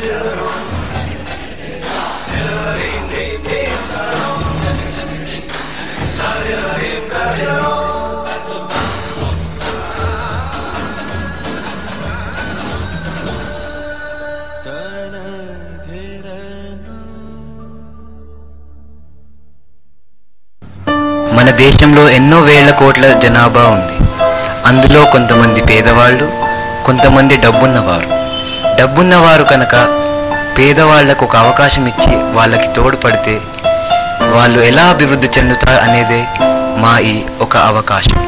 మన దేశంలో ఎన్నో వేల కోట్ల జనాభా ఉంది. అందులో కొంతమంది పేదవాళ్ళు, కొంతమంది డబ్బున్నవారు కనుక పేదవాళ్లకు ఒక అవకాశం ఇచ్చి వాళ్ళకి తోడ్పడితే వాళ్ళు ఎలా అభివృద్ధి చెందుతారు అనేదే మా ఈ ఒక అవకాశం.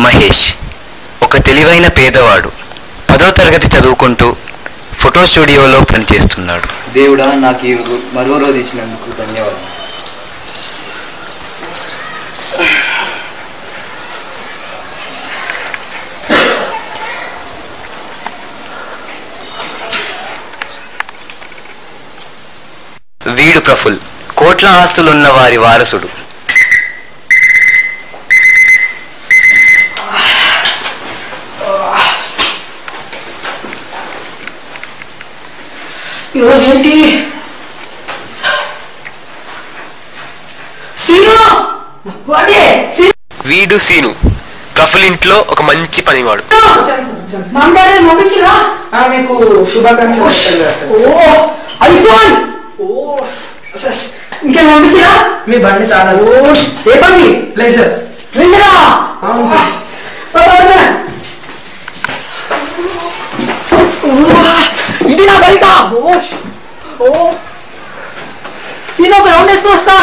మహేష్ ఒక తెలివైన పేదవాడు. 10వ తరగతి చదువుకుంటూ ఫోటో స్టూడియోలో పనిచేస్తున్నాడు. దేవుడా, నాకు ఈ మరో రోజు ఇచ్చినందుకు ధన్యవాదాలు. వీడు ప్రఫుల్, కోట్ల ఆస్తులున్న వారి వారసుడు. ఈరోజు ఏంటి? వీడు సీను, ప్రఫుల్ ఇంట్లో ఒక మంచి పనివాడు. మీకు శుభాకాంక్షలు. ఐఫోన్ ఇంకేం పంపించరా? మీ బండి చాలా. ఏ బండి? ప్లేజర్. ప్లేజరా? ఇది నా బైక్. సీను ఒక రౌండ్ వేసుకుని వస్తా.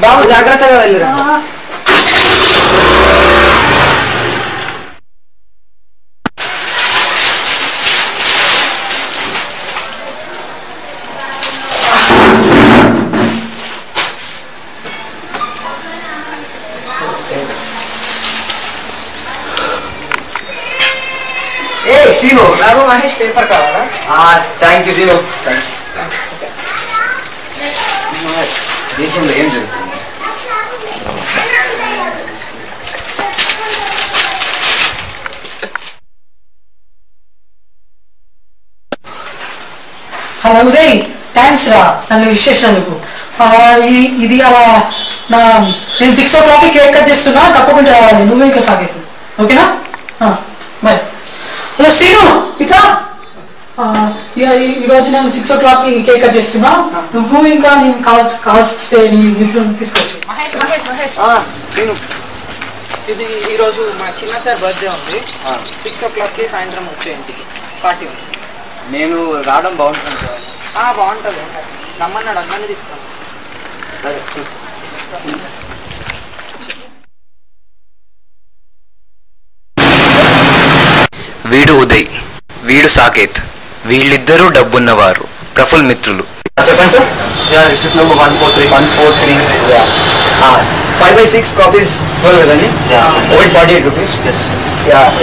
బాబు జాగ్రత్తగా వెళ్ళిరా. సీను, నాకు మహేష్ పేపర్ కావాలా? Thank you Seenu. దేశంలో ఏం జరుగుతుంది? హలో ఉదయ్, థ్యాంక్స్ రా నన్ను విష్ చేసినందుకు. ఇది అలా నేను 6 o'clock కేక్ కట్ చేస్తున్నా, తప్పకుండా రావాలి. నువ్వు ఇంకా సాగేది, ఓకేనా? బాయ్. హలో సీను, ఇట్లా ఈరోజు నేను 6 o'clock కేక్ కట్ చేస్తున్నా. నువ్వు ఇంకా నేను కాల్స్తే నీ ఇంట్లో తీసుకోవచ్చు. ఇది ఈరోజు మా చిన్న సార్ బర్త్డే ఉంది. 6 o'clock సాయంత్రం వచ్చే ఇంటికి పార్టీ ఉంది. నేను రావడం బాగుంటుంది సార్. బాగుంటుంది, రమ్మన్నాడు, అందరినీ తీసుకోండి. సరే. వీడు ఉదయ్, వీడు సాకేత్. వీళ్ళిద్దరూ డబ్బున్నవారు, ప్రఫుల్ మిత్రులు. చెప్పండి సార్. Receipt number 143. 5/6 కాపీస్ కదండి. ఒకటి 48 రూపీస్.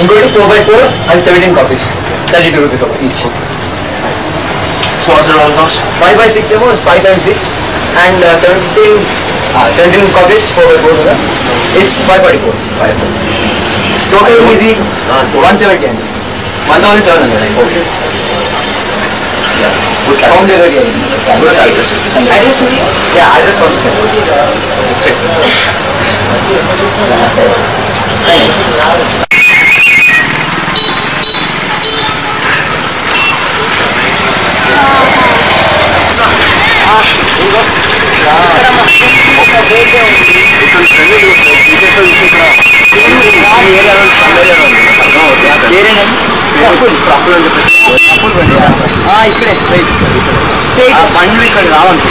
ఇంకోటి 4/4 అది 17 copies, 32 rupees each. So what's the roll cost? 5/6 ఏమో 576 and 17 copies 4/4 it's 544. Total ఇది 170 అండి. 1700. Okay. Home delivery. Address ఉంది? Yeah, address పంపించండి. Check. బండ్లు ఇక్కడ రావాలి.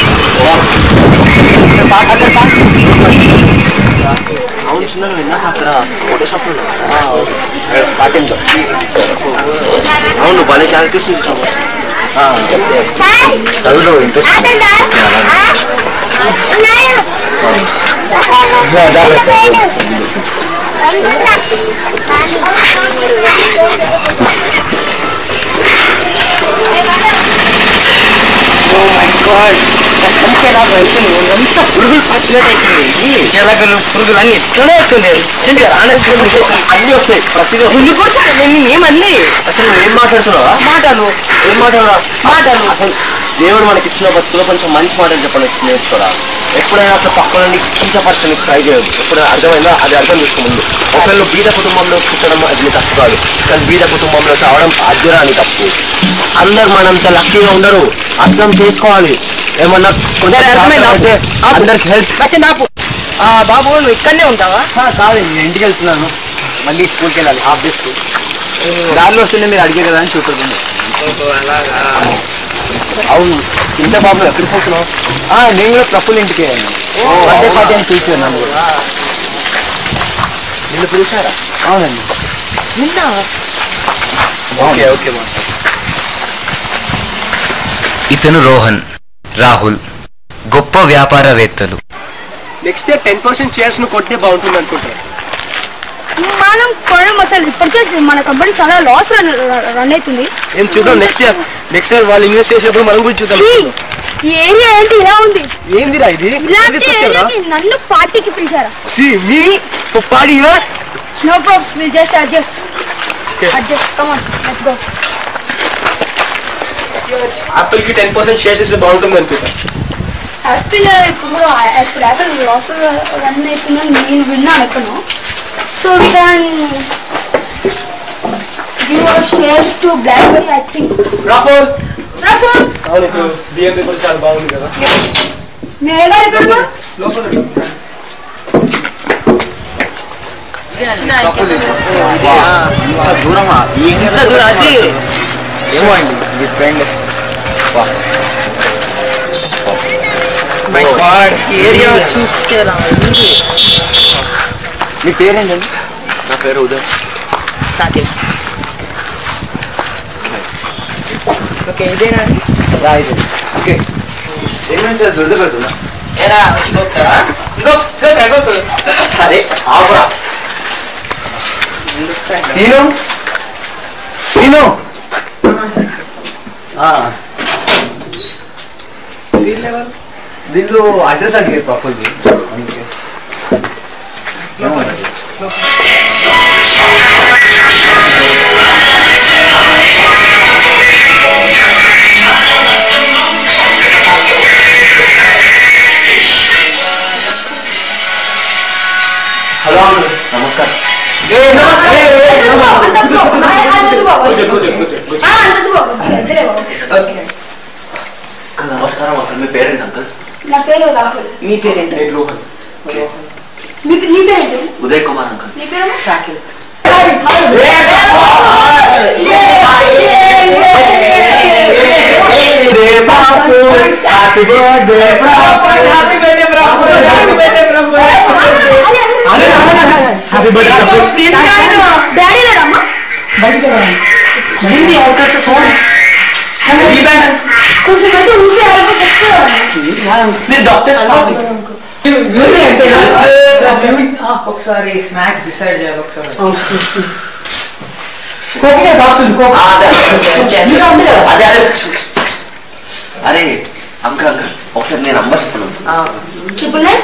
అవును చిన్న విన్నా అక్కడ ఫోటో షాప్ అవును భలే క్యారెక్టర్స్ చూసాము. చదువులో ఇంట్రెస్ట్ చిలకలు పురుగులు అన్ని ఎట్లనే వస్తున్నాయి. అన్ని వస్తాయి ప్రతిదీ. ఏమన్నీ అసలు ఏం మాట్లాడుతున్నావా? మాటలు ఏం మాట్లాడరా? మాటలు అసలు దేవుడు మనకి ఇచ్చిన బతుకులో కొంచెం మంచి మాటలు చెప్పండి నేర్చుకోరా. ఎప్పుడైనా అసలు పక్కన కించపరచడానికి ట్రై చేయదు. ఎప్పుడైనా అర్థమైందా? అది అర్థం చేసుకోముందు. ఒకళ్ళు బీద కుటుంబంలో పుట్టడం అది తప్పు కాదు, కానీ బీద కుటుంబంలో చావడం అజ్ఞానాన్ని తప్పు. అందరు మనంత లక్కీగా ఉండరు, అర్థం చేసుకోవాలి. ఏమన్నా అందరికి హెల్ప్. బాబు నువ్వు ఇక్కడనే ఉంటావా? కాదు నేను ఇంటికి వెళ్తున్నాను, మళ్ళీ స్కూల్కి వెళ్ళాలి. Half day school. దారిలో వస్తుండే మీరు అడిగే కదా అని చూపుతుంది. అవును ఇంత బాబు ఎక్కడికి పోతున్నావు? నేను కూడా ప్రఫుల్ ఇంటికి వెళ్ళాను. బర్త్డే పార్టీ అని పిలిచాను నన్ను కూడా. నిన్ను పిలిచారా? అవునండి. నిన్న ఓకే ఓకే మాస్టర్. ఇతను రోహన్, రాహుల్ గొప్ప వ్యాపారవేత్తలు. నెక్స్ట్ ఇయర్ 10% షేర్స్ ను కొంటే బాగుంటుంది అనుకుంటారు. మనం కొనడం అసలు ఇప్పటికే మన కంపెనీ చాలా లాస్ రన్ అవుతుంది. ఏం చూద్దాం నెక్స్ట్ ఇయర్ వాళ్ళు ఇన్వెస్ట్ చేసినప్పుడు మనం కూడా చూద్దాం. ఈ ఏరియా ఏంటి ఇలా ఉంది? ఏందిరా ఇది? ఇలాంటి ఏరియాకి నన్ను పార్టీకి పిలిచారా? No problem, will just adjust. Come on let's go. Apple కి 10% షేర్స్ ఇస్తే బాగుంటుంది అనుకుంటా. యాపిల్ ఇప్పుడు యాపిల్ లాస్ రన్ అవుతుందని నేను విన్నాను ఎక్కడో. So we can give our shares to BlackBerry I think. రాఫోల్ రాఫోల్ ఇప్పుడు బిఎంపీ కూడా చాలా బాగుంది కదా. మీ అయ్యగారు ఎక్కడ ఉన్నారు? దూరమా? ఇంత దూరం అది ఏమో అండి మీ ఫ్రెండ్. ఏరియా చూసేలా మీ పేరేంటండి? నా పేరు ఉదయ్. సాకేత్. ఓకే ఇదేనా? ఓకే ఏమైంది సార్? దురద పెడుతున్నా. ఎరా గోపుతారా? గోపు అరే ఆపరా. సీను సీను వీళ్ళు అడ్రస్ అడిగారు ప్రఫుల్ది. అందుకే హలో నమస్కారం. నమస్కారం అంకల్. మీ పేరేంటి అంకల్? నా పేరు రాహుల్. మీ పేరేంటి? నేను రోహన్. నీ పేరేంటి? ఉదయ్ కుమార్ అంకల్. నీ పేరు? సాకేత్. డాడీ లేడమ్మా? బయటికి హిందీ అవకాశం సోన్ కొంచెం అయితే ఊరికే మీరు డాక్టర్స్ ఒకసారి స్నాక్స్ డిసైడ్ చేయాలి ఒకసారి. అరే అంకల్ అంకల్ ఒకసారి నేను నంబర్ చెప్పను. 999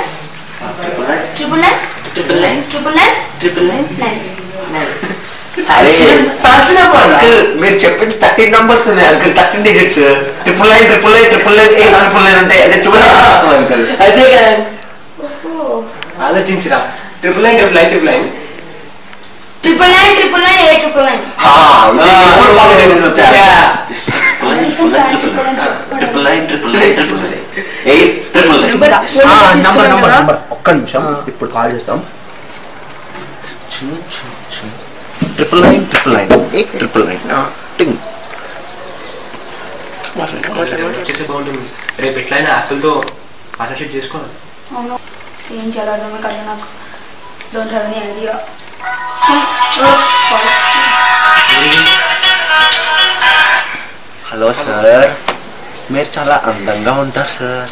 మీరు చెప్పింది 13 నంబర్స్ ఉన్నాయి అంకల్. 13 డిజిట్స్. 999 అంటే అదే 12 అంకల్. అదే కదా ఆలోచించరా. 999 999 నంబర్ ఒక్క నిమిషం ఇప్పుడు కాల్ చేస్తాం. 999 రేపు ఎట్లయినా యాపిల్తో పార్ట్నర్షిప్ చేసుకోవాలి. అవును సేమ్ చేయాలి నాకు don't have any idea. Hello sir, మీరు చాలా అందంగా ఉంటారు సార్.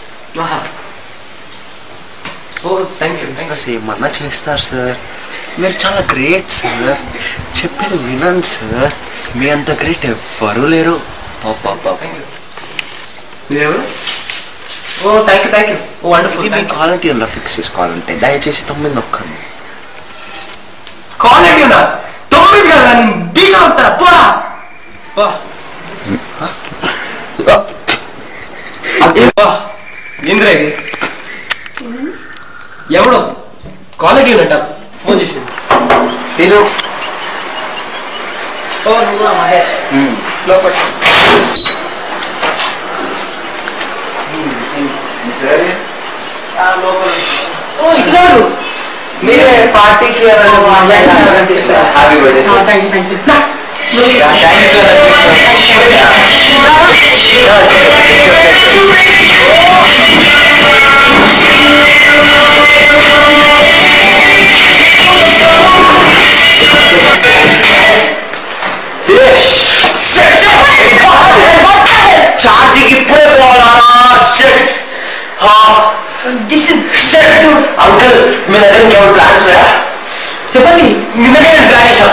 ఏమన్నా చేస్తారు సార్. మీరు చాలా గ్రేట్ సార్. చెప్పేది వినండి సార్. మీ అంత గ్రేట్ ఎవ్వరూ లేరు. మీ క్వాలిటీ అలా ఫిక్స్ చేసుకోవాలంటే దయచేసి 9 నొక్కండి. క్వాలిటీ ఉన్నా 9 కదా నేను బీగా ఉంటా. పోరా ఏంద్రా ఇది? ఎవడు క్వాలిటీ ఉన్నట్ట ఫోన్ చేసి మహేష్ లోపల మీరే పార్టీకి ఛార్జింగ్ ఇప్పుడే పోవాలా? అంకుల్ మీ దగ్గర ఇంకేమైనా ప్లాన్స్ ఉన్నాయా? చెప్పండి. నిన్ననే నేను ప్లాన్ చేశాను.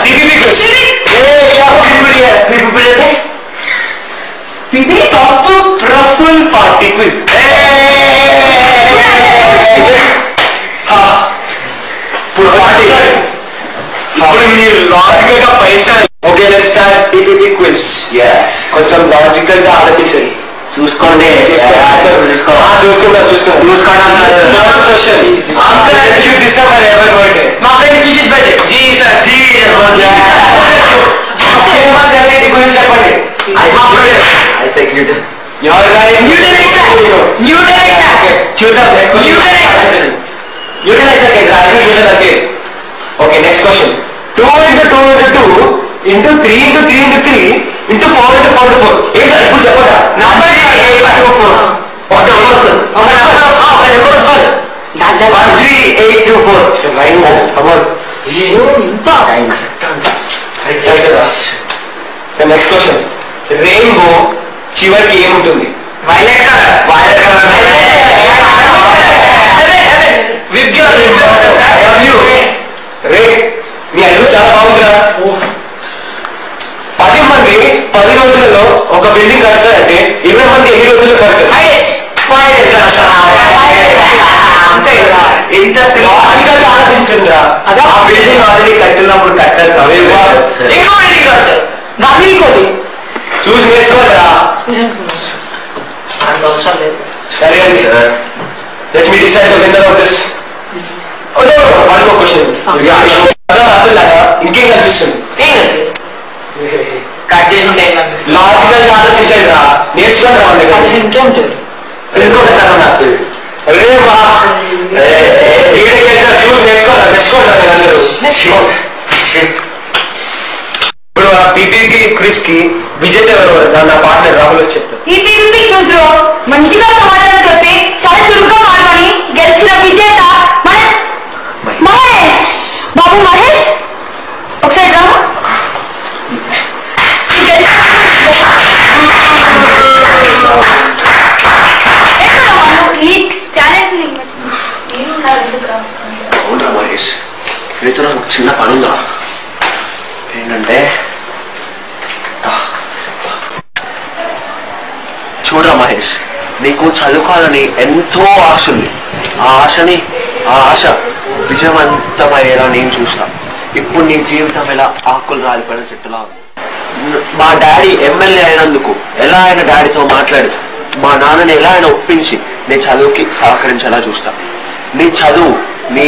Praful party quiz. ఇప్పుడు మీరు లాజికల్ గా పైసా. Okay let's start TPP quiz. కొంచెం లాజికల్ గా ఆలోచించండి. చూసుకోండి okay next question. 2 into 2 into 2 into 3 into 3 into 3 into 4 into 4 into 4. ఏం సార్ ఇప్పుడు చెప్పండి. Next question. రెయిన్బో చివరికి ఏముంటుంది? Violet colour. మీ అల్లు చాలా బాగుందిరా. 10 మంది 10 రోజులలో ఒక బిల్డింగ్ కడతారంటే 20 మంది ఎన్ని రోజుల్లో కడతారు? ఇంత ఆలోచించండిరా. ఆ బిల్డింగ్ ఆల్రెడీ కట్టినప్పుడు కట్టారు. చూసి నేర్చుకోరా. సరే అండి sir. Let me decide the winner of this. One more question. ఇంకేం కనిపిస్తుంది? లాజికల్ గా ఆలోచించండి రా. నేర్చుకోండి రా. ఇంకేముంటుంది? ఇంకొక తరం రేవా ఇప్పుడు పీపీపీ క్విజ్ కి విజేత ఎవరు? నా పార్ట్నర్ రాహుల్ వచ్చి చెప్తారు. ఈ పీపీపీ క్విజ్ లో మంచిగా సమాధానం చెప్పి చాలా చురుగ్గా మాట్లాడి గెలిచిన విజేత మహేష్. బాబు మహేష్ ఒకసారి రా. అవునరా మహేష్, మీతో నాకు చిన్న పని ఉందా? ఏంటంటే చూడరా మహేష్, నీకు చదువుకోవాలని ఎంతో ఆశ ఉంది. ఆ ఆశ విజయవంతమయ్యేలా నేను చూస్తా. ఇప్పుడు నీ జీవితం ఎలా ఆకులు రాలిపడిన చెట్టులా ఉంది. మా డాడీ ఎమ్మెల్యే అయినందుకు ఎలా అయినా డాడీతో మాట్లాడి మా నాన్నని ఎలా అయినా ఒప్పించి నేను చదువుకి సహకరించేలా చూస్తా. నీ చదువు, నీ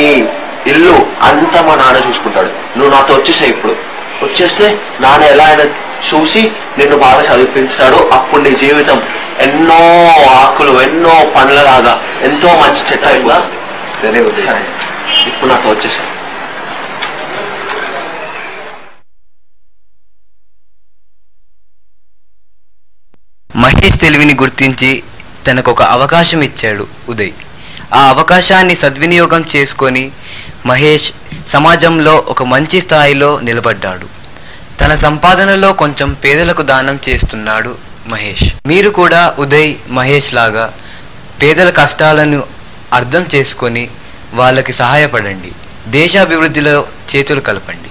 ఇల్లు అంతా మా నాన్న చూసుకుంటాడు. నువ్వు నాతో వచ్చేసాయి. ఇప్పుడు వచ్చేస్తే నాన్న ఎలా అయినా చూసి నిన్ను బాగా చదివిస్తాడు. అప్పుడు నీ జీవితం ఎన్నో ఆకులు ఎన్నో పండ్లలాగా ఎంతో మంచి చెట్టు అయిపోయిందా? సరే ఇప్పుడు నాతో వచ్చేసా. మహేష్ తెలివిని గుర్తించి తనకొక అవకాశం ఇచ్చాడు ఉదయ్. ఆ అవకాశాన్ని సద్వినియోగం చేసుకొని మహేష్ సమాజంలో ఒక మంచి స్థాయిలో నిలబడ్డాడు. తన సంపాదనలో కొంచెం పేదలకు దానం చేస్తున్నాడు మహేష్. మీరు కూడా ఉదయ్, మహేష్ లాగా పేదల కష్టాలను అర్థం చేసుకొని వాళ్ళకి సహాయపడండి. దేశాభివృద్ధిలో చేతులు కలపండి.